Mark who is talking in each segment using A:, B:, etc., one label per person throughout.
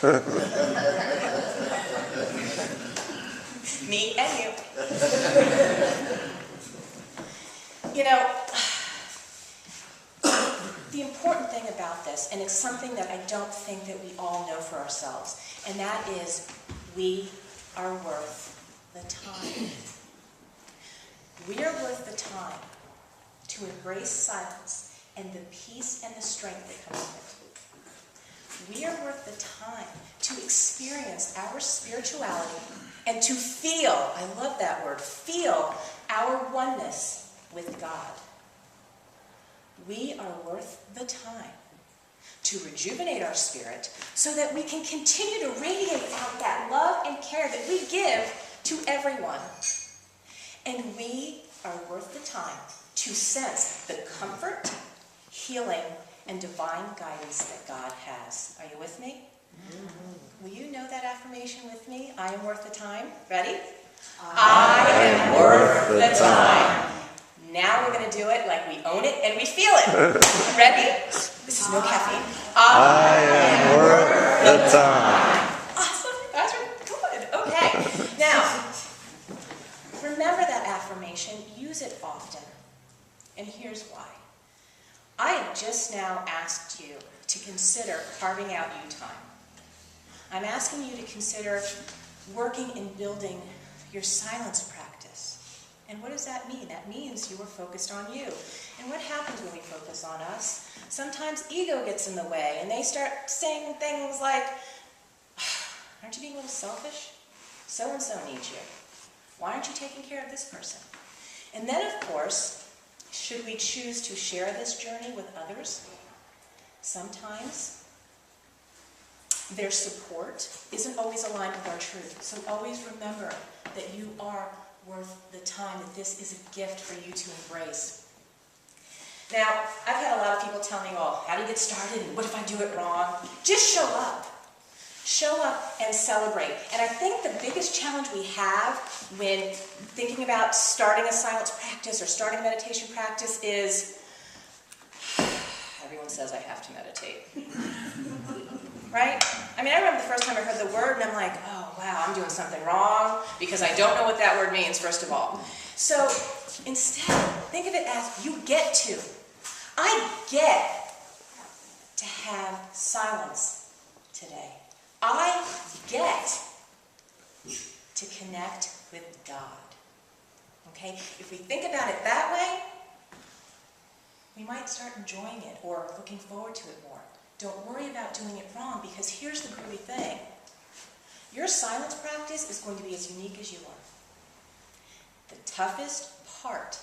A: Me and you. You know, the important thing about this, and it's something that I don't think that we all know for ourselves, and that is we are worth the time. We are worth the time to embrace silence and the peace and the strength that comes with it. We are worth the time to experience our spirituality and to feel, I love that word, feel our oneness with God. We are worth the time to rejuvenate our spirit so that we can continue to radiate out that love and care that we give to everyone. And we are worth the time to sense the comfort, healing, and divine guidance that God has. Are you with me? Mm-hmm. Will you know that affirmation with me? I am worth the time. Ready? I am worth the time. Now we're going to do it like we own it and we feel it. Ready? This is no caffeine.
B: I am worth the time.
A: Awesome. That's good. Okay. Now, remember that affirmation. Use it often. And here's why. I have just now asked you to consider carving out you time. I'm asking you to consider working and building your silence practice. And what does that mean? That means you are focused on you. And what happens when we focus on us? Sometimes ego gets in the way, and they start saying things like, aren't you being a little selfish? So-and-so needs you. Why aren't you taking care of this person? And then, of course, should we choose to share this journey with others? Sometimes their support isn't always aligned with our truth. So always remember that you are worth the time, that this is a gift for you to embrace. Now, I've had a lot of people tell me, well, how do you get started? And what if I do it wrong? Just show up. Show up and celebrate. And I think the biggest challenge we have when thinking about starting a silence practice or starting a meditation practice is, everyone says I have to meditate. Right? I mean, I remember the first time I heard the word and I'm like, oh wow, I'm doing something wrong because I don't know what that word means, first of all. So instead, think of it as you get to. I get to have silence today. I get to connect with God. Okay? If we think about it that way, we might start enjoying it or looking forward to it more. Don't worry about doing it wrong, because here's the groovy thing. Your silence practice is going to be as unique as you are. The toughest part,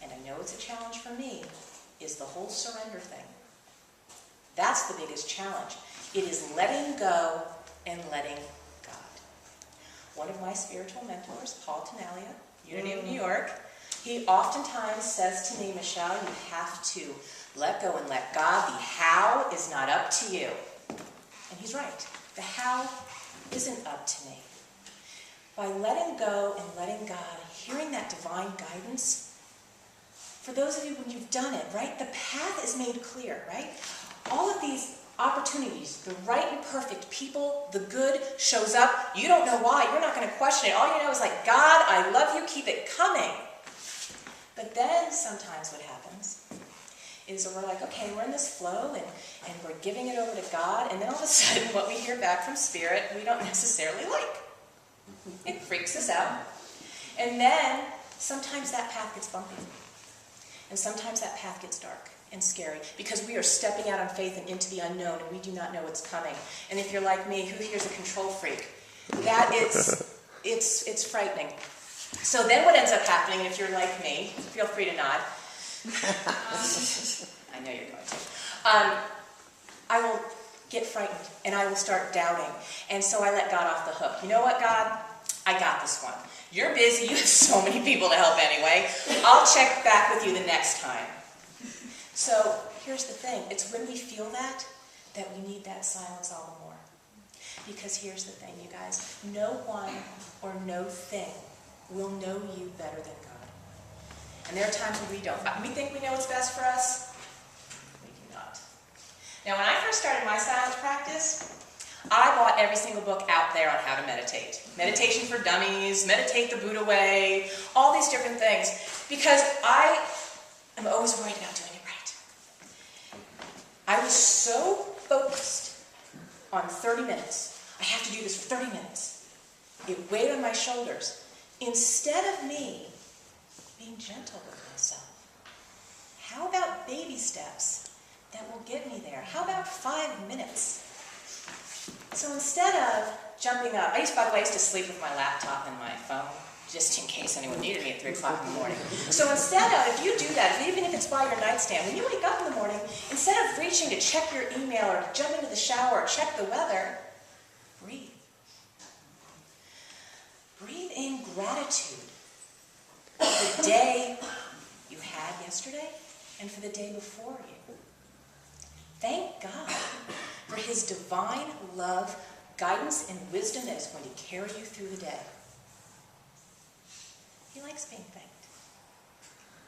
A: and I know it's a challenge for me, is the whole surrender thing. That's the biggest challenge. It is letting go and letting God. One of my spiritual mentors, Paul Tenalia, Unity of New York, he oftentimes says to me, Michelle, you have to let go and let God. The how is not up to you. And he's right. The how isn't up to me. By letting go and letting God, hearing that divine guidance, for those of you when you've done it, right, the path is made clear, right? All of these opportunities, the right and perfect people, the good shows up. You don't know why. You're not going to question it. All you know is like, God, I love you. Keep it coming. But then sometimes what happens is we're like, okay, we're in this flow and we're giving it over to God, and then all of a sudden what we hear back from Spirit we don't necessarily like. It freaks us out. And then sometimes that path gets bumpy. And sometimes that path gets dark and scary because we are stepping out on faith and into the unknown and we do not know what's coming. And if you're like me, who here's a control freak? That is, it's frightening. So then what ends up happening, and if you're like me, feel free to nod. I know you're going to. I will get frightened and I will start doubting. And so I let God off the hook. You know what, God? I got this one. You're busy. You have so many people to help anyway. I'll check back with you the next time. So here's the thing. It's when we feel that we need that silence all the more. Because here's the thing, you guys. No one or no thing will know you better than God. And there are times when we don't. We think we know what's best for us. We do not. Now, when I first started my silence practice, I bought every single book out there on how to meditate. Meditation for Dummies, Meditate the Buddha Way, all these different things. Because I am always worried about doing it right. I was so focused on 30 minutes. I have to do this for 30 minutes. It weighed on my shoulders. Instead of me being gentle with myself, how about baby steps that will get me there? How about 5 minutes? So instead of jumping up, by the way, I used to sleep with my laptop and my phone, just in case anyone needed me at 3 o'clock in the morning. So instead of, if you do that, even if it's by your nightstand, when you wake up in the morning, instead of reaching to check your email or jump into the shower or check the weather, breathe. Breathe in gratitude for the day you had yesterday and for the day before you. Thank God for His divine love, guidance, and wisdom that is going to carry you through the day. He likes being thanked.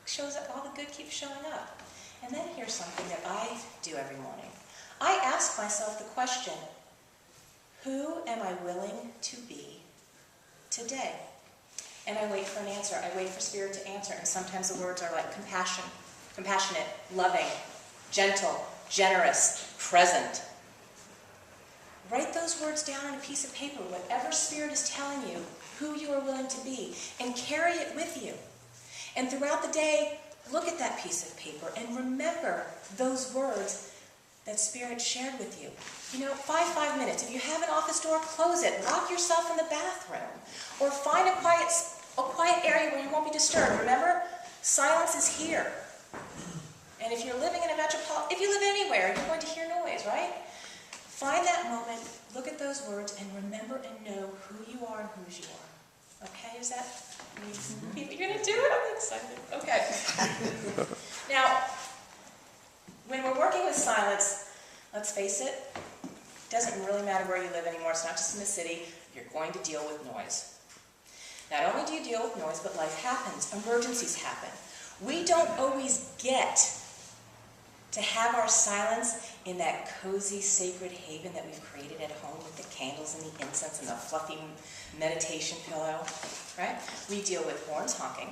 A: Shows that all the good keeps showing up. And then here's something that I do every morning. I ask myself the question, who am I willing to be today? And I wait for an answer. I wait for Spirit to answer. And sometimes the words are like compassionate, loving, gentle, generous, present. Write those words down on a piece of paper, whatever Spirit is telling you, who you are willing to be, and carry it with you. And throughout the day, look at that piece of paper and remember those words that Spirit shared with you. You know, 5 minutes. If you have an office door, close it. Lock yourself in the bathroom. Or find a quiet area where you won't be disturbed. Remember, silence is here. And if you're living in a if you live anywhere, you're going to hear noise, right? Find that moment, look at those words, and remember and know who you are and whose you are. Okay, is that? You're going to do it? I'm excited. Okay. Now, when we're working with silence, let's face it, it doesn't really matter where you live anymore. It's not just in the city. You're going to deal with noise. Not only do you deal with noise, but life happens. Emergencies happen. We don't always get to have our silence in that cozy, sacred haven that we've created at home with the candles and the incense and the fluffy meditation pillow, right? We deal with horns honking,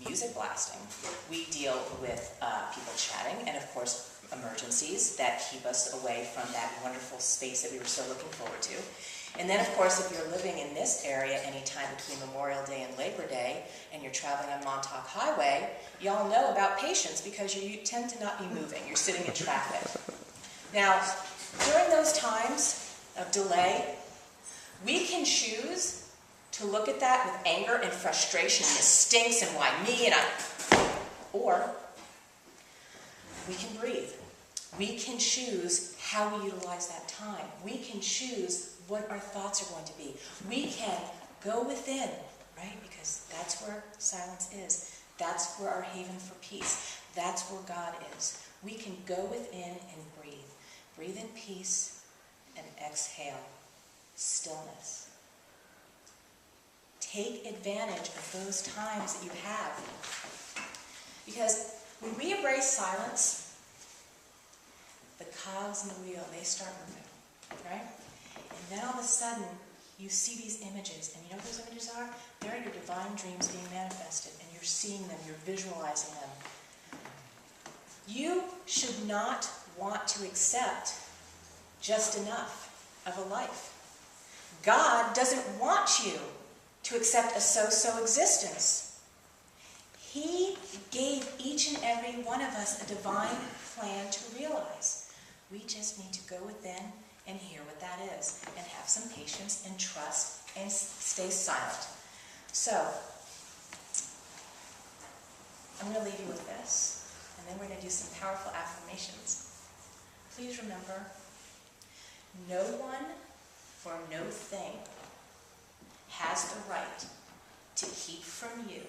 A: music blasting. We deal with people chatting, and of course, emergencies that keep us away from that wonderful space that we were so looking forward to. And then, of course, if you're living in this area anytime between Memorial Day and Labor Day, and you're traveling on Montauk Highway, y'all know about patience because you tend to not be moving. You're sitting in traffic. Now, during those times of delay, we can choose to look at that with anger and frustration, and it stinks, and why me, and I... Or we can breathe. We can choose how we utilize that time. We can choose what our thoughts are going to be. We can go within, right? Because that's where silence is. That's where our haven for peace. That's where God is. We can go within and breathe. Breathe in peace and exhale stillness. Take advantage of those times that you have. Because when we embrace silence, the cogs in the wheel, they start moving, right? And then all of a sudden, you see these images, and you know what those images are? They're your divine dreams being manifested, and you're seeing them, you're visualizing them. You should not want to accept just enough of a life. God doesn't want you to accept a so-so existence. He gave each and every one of us a divine plan to realize. We just need to go within and hear what that is, and have some patience and trust and stay silent. So, I'm going to leave you with this, and then we're going to do some powerful affirmations. Please remember, no one or no thing has the right to keep from you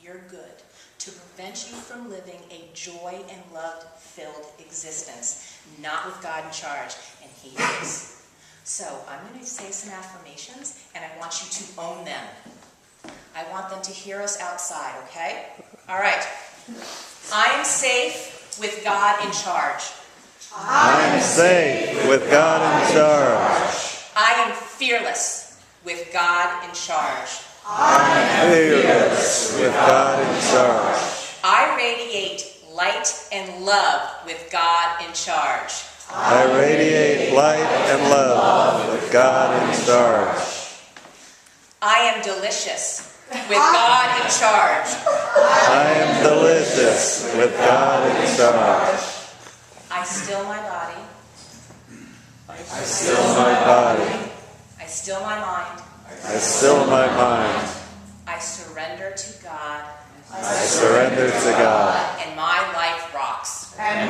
A: your good, to prevent you from living a joy and love-filled existence, not with God in charge, and He is. So I'm going to say some affirmations, and I want you to own them. I want them to hear us outside, okay? All right. I am safe with God in charge.
B: I am safe with God in charge.
A: fearless with God in charge.
B: I'm fearless with God in charge.
A: I radiate light and love with God in charge.
B: I radiate light and love with God in charge.
A: I am delicious with God in charge.
B: I am delicious with God in charge.
A: I still my body.
B: I still my body.
A: I still my mind.
B: I still my mind.
A: I surrender to God.
B: I surrender to God.
A: And my life rocks.
B: My